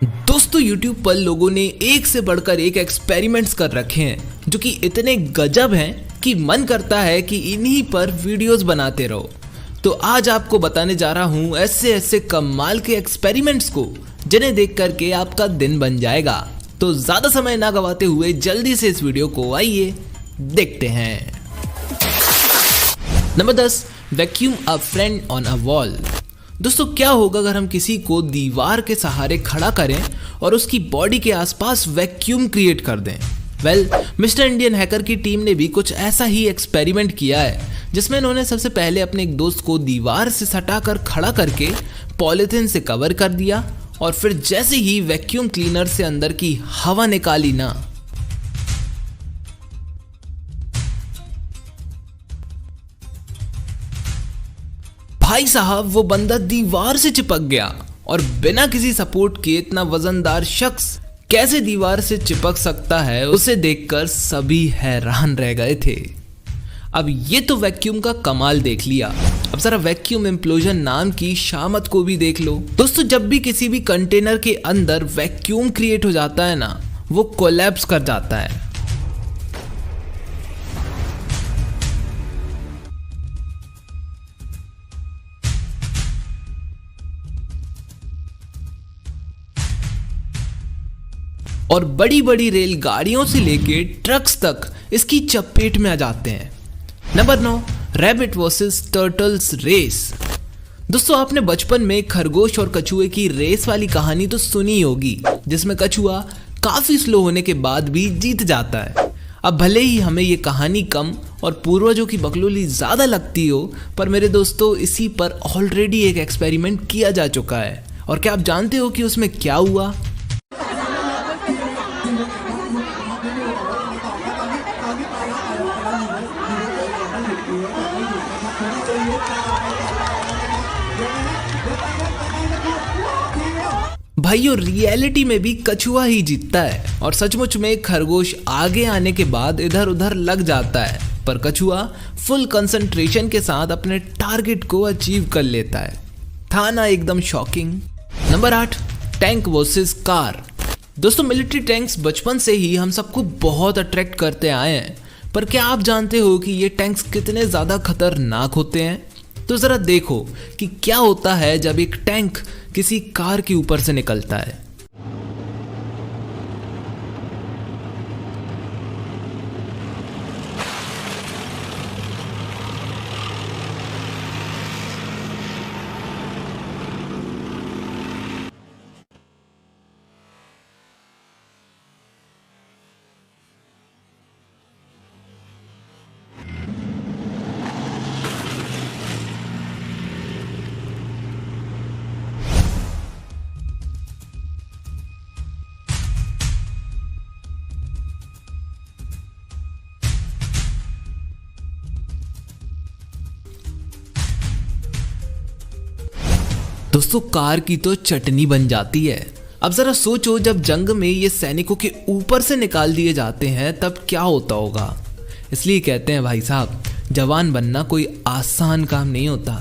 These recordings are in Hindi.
दोस्तों YouTube पर लोगों ने एक से बढ़कर एक एक्सपेरिमेंट्स कर रखे हैं जो कि इतने गजब हैं कि मन करता है कि इन्हीं पर वीडियोस बनाते रहो। तो आज आपको बताने जा रहा हूँ ऐसे ऐसे कमाल के एक्सपेरिमेंट्स को जिन्हें देख करके आपका दिन बन जाएगा। तो ज़्यादा समय ना गवाते हुए जल्दी से इस वीडियो को आइए देखते हैं। Number 10, vacuum a friend on a wall. दोस्तों क्या होगा अगर हम किसी को दीवार के सहारे खड़ा करें और उसकी बॉडी के आसपास वैक्यूम क्रिएट कर दें। मिस्टर इंडियन हैकर की टीम ने भी कुछ ऐसा ही एक्सपेरिमेंट किया है जिसमें इन्होंने सबसे पहले अपने एक दोस्त को दीवार से सटाकर खड़ा करके पॉलीथिन से कवर कर दिया और फिर जैसे ही वैक्यूम क्लीनर से अंदर की हवा निकाली ना, भाई साहब वो बंदा दीवार से चिपक गया। और बिना किसी सपोर्ट के इतना वजनदार शख्स कैसे दीवार से चिपक सकता है, उसे देखकर सभी हैरान रह गए थे। अब ये तो वैक्यूम का कमाल देख लिया, अब जरा वैक्यूम इम्प्लोजन नाम की शामत को भी देख लो। दोस्तों जब भी किसी भी कंटेनर के अंदर वैक्यूम क्रिएट हो जाता है ना, वो कोलैप्स कर जाता है। और बड़ी बड़ी रेलगाड़ियों से लेके ट्रक्स तक इसकी चपेट में आ जाते हैं। Number 9, rabbit versus turtles race. दोस्तों आपने बचपन में खरगोश और कछुए की रेस वाली कहानी तो सुनी होगी, जिसमें कछुआ काफी स्लो होने के बाद भी जीत जाता है। अब भले ही हमें ये कहानी कम और पूर्वजों की बकलोली ज्यादा लगती हो, पर मेरे दोस्तों इसी पर ऑलरेडी एक एक्सपेरिमेंट किया जा चुका है। और क्या आप जानते हो कि उसमें क्या हुआ? भाइयों रियलिटी में भी कछुआ ही जीतता है और सचमुच में खरगोश आगे आने के बाद इधर उधर लग जाता है, पर कछुआ फुल कंसंट्रेशन के साथ अपने टारगेट को अचीव कर लेता है। था ना एकदम shocking. Number 8, tank versus car. दोस्तों मिलिट्री टैंक्स बचपन से ही हम सबको बहुत अट्रैक्ट करते आए हैं, पर क्या आप जानते हो कि ये टैंक्स कितने ज़्यादा खतरनाक होते हैं? तो ज़रा देखो कि क्या होता है जब एक टैंक किसी कार के ऊपर से निकलता है। दोस्तों कार की तो चटनी बन जाती है। अब जरा सोचो जब जंग में ये सैनिकों के ऊपर से निकाल दिए जाते हैं तब क्या होता होगा। इसलिए कहते हैं भाई साहब, जवान बनना कोई आसान काम नहीं होता।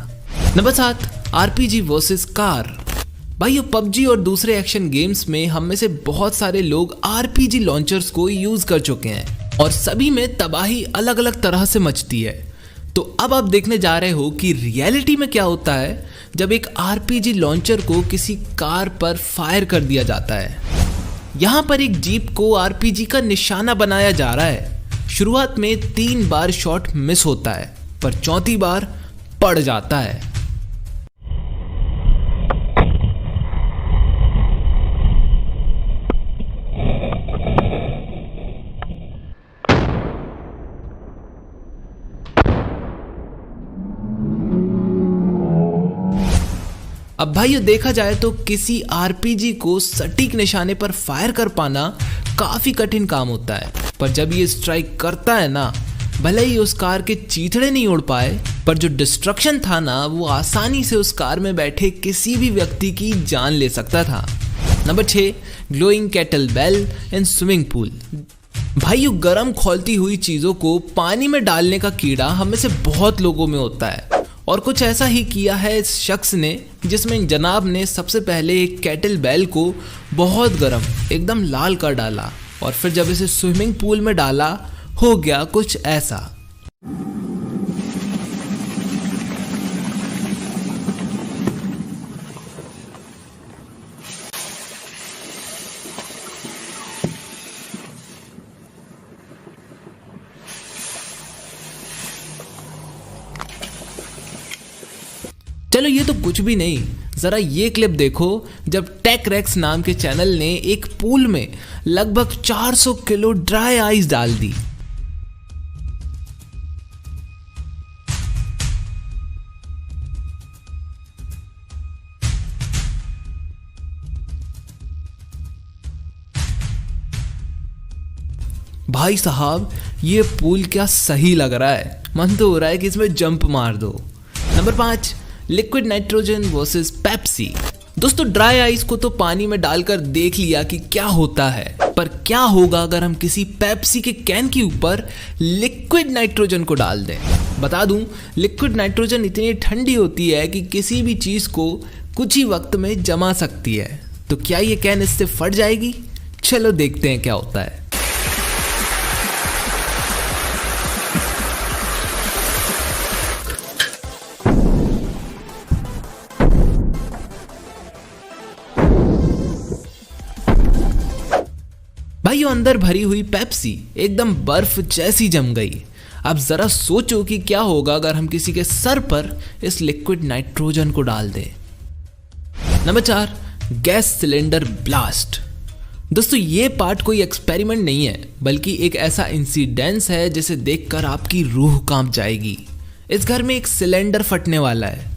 Number 7, RPG versus car. भाइयों पबजी और दूसरे एक्शन गेम्स में हम में से बहुत सारे लोग आरपीजी लॉन्चर्स को यूज कर चुके हैं और सभी में तबाही अलग अलग तरह से मचती है। तो अब आप देखने जा रहे हो कि रियलिटी में क्या होता है जब एक आरपीजी लॉन्चर को किसी कार पर फायर कर दिया जाता है। यहाँ पर एक जीप को आरपीजी का निशाना बनाया जा रहा है। शुरुआत में 3 बार शॉट मिस होता है, पर चौथी बार पड़ जाता है। अब भाइयों देखा जाए तो किसी आरपीजी को सटीक निशाने पर फायर कर पाना काफी कठिन काम होता है, पर जब ये स्ट्राइक करता है ना, भले ही उस कार के चीथड़े नहीं उड़ पाए, पर जो डिस्ट्रक्शन था ना, वो आसानी से उस कार में बैठे किसी भी व्यक्ति की जान ले सकता था। Number 6, glowing kettle bell in swimming pool. भाइयों गर्म खौलती हुई चीजों को पानी में डालने का कीड़ा हम में से बहुत लोगों में होता है और कुछ ऐसा ही किया है इस शख्स ने, जिसमें जनाब ने सबसे पहले एक कैटल बेल को बहुत गर्म एकदम लाल कर डाला और फिर जब इसे स्विमिंग पूल में डाला हो गया कुछ ऐसा। चलो ये तो कुछ भी नहीं, जरा ये क्लिप देखो जब टेक रेक्स नाम के चैनल ने एक पूल में लगभग 400 किलो ड्राई आइस डाल दी। भाई साहब ये पूल क्या सही लग रहा है, मन तो हो रहा है कि इसमें जंप मार दो। Number 5, liquid nitrogen versus Pepsi. दोस्तों ड्राई आइस को तो पानी में डालकर देख लिया कि क्या होता है, पर क्या होगा अगर हम किसी पेप्सी के कैन के ऊपर लिक्विड नाइट्रोजन को डाल दें। बता दूं, लिक्विड नाइट्रोजन इतनी ठंडी होती है कि किसी भी चीज को कुछ ही वक्त में जमा सकती है। तो क्या ये कैन इससे फट जाएगी? चलो देखते हैं क्या होता है। भाइयों अंदर भरी हुई पेप्सी एकदम बर्फ जैसी जम गई। अब जरा सोचो कि क्या होगा अगर हम किसी के सर पर इस लिक्विड नाइट्रोजन को डाल दें। Number 4, gas cylinder blast. दोस्तों ये पार्ट कोई एक्सपेरिमेंट नहीं है, बल्कि एक ऐसा इंसिडेंस है जिसे देखकर आपकी रूह कांप जाएगी। इस घर में एक सिलेंडर फटने वाला है।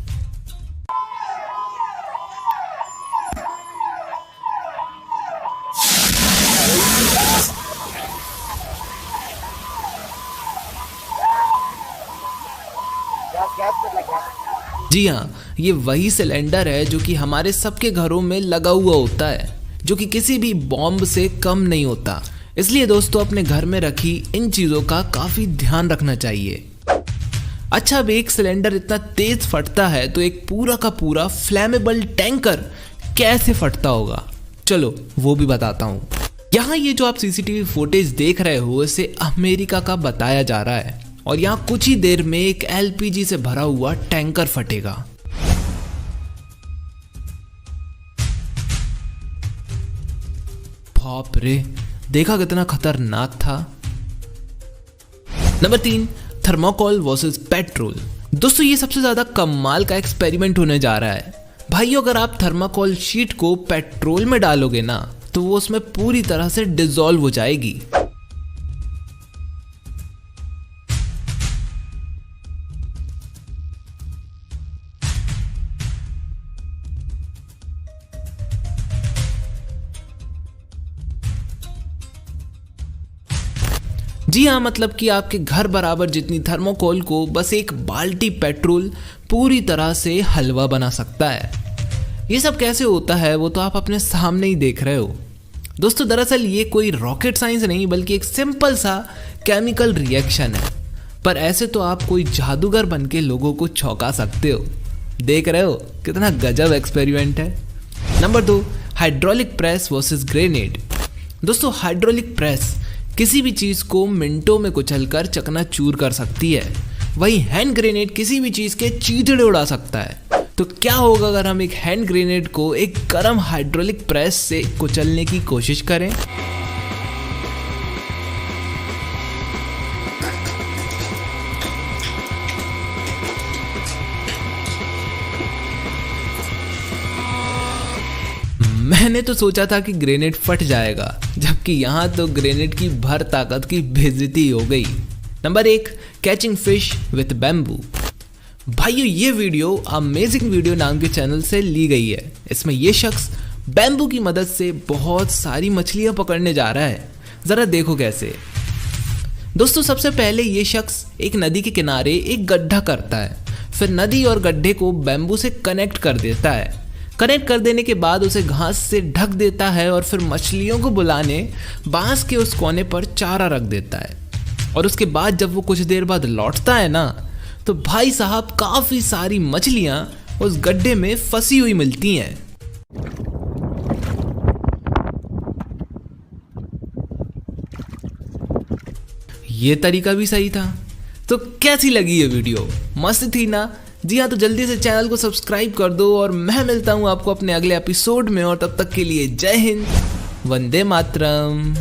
जी हाँ, ये वही सिलेंडर है जो कि हमारे सबके घरों में लगा हुआ होता है, जो कि किसी भी बॉम्ब से कम नहीं होता। इसलिए दोस्तों अपने घर में रखी इन चीज़ों का काफ़ी ध्यान रखना चाहिए। अच्छा, अब एक सिलेंडर इतना तेज फटता है तो एक पूरा का पूरा फ्लैमेबल टैंकर कैसे फटता होगा, चलो वो भी बताता हूँ। यहाँ ये जो आप सीसीटीवी फुटेज देख रहे हो इसे अमेरिका का बताया जा रहा है और यहाँ कुछ ही देर में एक एलपीजी से भरा हुआ टैंकर फटेगा। बाप रे, देखा कितना खतरनाक था। Number 3, thermocol versus petrol. दोस्तों ये सबसे ज्यादा कमाल का एक्सपेरिमेंट होने जा रहा है। भाइयों अगर आप थर्मोकोल शीट को पेट्रोल में डालोगे ना तो वो उसमें पूरी तरह से डिसॉल्व हो जाएगी। जी हाँ, मतलब कि आपके घर बराबर जितनी थर्मोकोल को बस एक बाल्टी पेट्रोल पूरी तरह से हलवा बना सकता है। ये सब कैसे होता है वो तो आप अपने सामने ही देख रहे हो। दोस्तों दरअसल ये कोई रॉकेट साइंस नहीं बल्कि एक सिंपल सा केमिकल रिएक्शन है, पर ऐसे तो आप कोई जादूगर बन के लोगों को चौंका सकते हो। देख रहे हो कितना गजब एक्सपेरिमेंट है। Number 2, hydraulic press versus grenade. दोस्तों हाइड्रोलिक प्रेस किसी भी चीज को मिनटों में कुचलकर चकनाचूर कर सकती है, वही हैंड ग्रेनेड किसी भी चीज के चीथड़े उड़ा सकता है। तो क्या होगा अगर हम एक हैंड ग्रेनेड को एक गर्म हाइड्रोलिक प्रेस से कुचलने की कोशिश करें? मैंने तो सोचा था कि ग्रेनेड फट जाएगा, जबकि यहाँ तो ग्रेनेड की भर ताकत की बेइज्जती हो गई। Number 1, catching fish with bamboo. भाइयों ये वीडियो अमेजिंग वीडियो नाम के चैनल से ली गई है। इसमें ये शख्स बैम्बू की मदद से बहुत सारी मछलियां पकड़ने जा रहा है। जरा देखो कैसे। दोस्तों सबसे पहले ये शख्स एक नदी के किनारे एक गड्ढा करता है, फिर नदी और गड्ढे को बैम्बू से कनेक्ट कर देता है। कनेक्ट कर देने के बाद उसे घास से ढक देता है और फिर मछलियों को बुलाने बांस के उस कोने पर चारा रख देता है। और उसके बाद जब वो कुछ देर बाद लौटता है ना, तो भाई साहब काफी सारी मछलियां उस गड्ढे में फंसी हुई मिलती हैं। ये तरीका भी सही था। तो कैसी लगी ये वीडियो? मस्त थी ना? जी हाँ, तो जल्दी से चैनल को सब्सक्राइब कर दो और मैं मिलता हूँ आपको अपने अगले एपिसोड में। और तब तक के लिए जय हिंद, वंदे मातरम।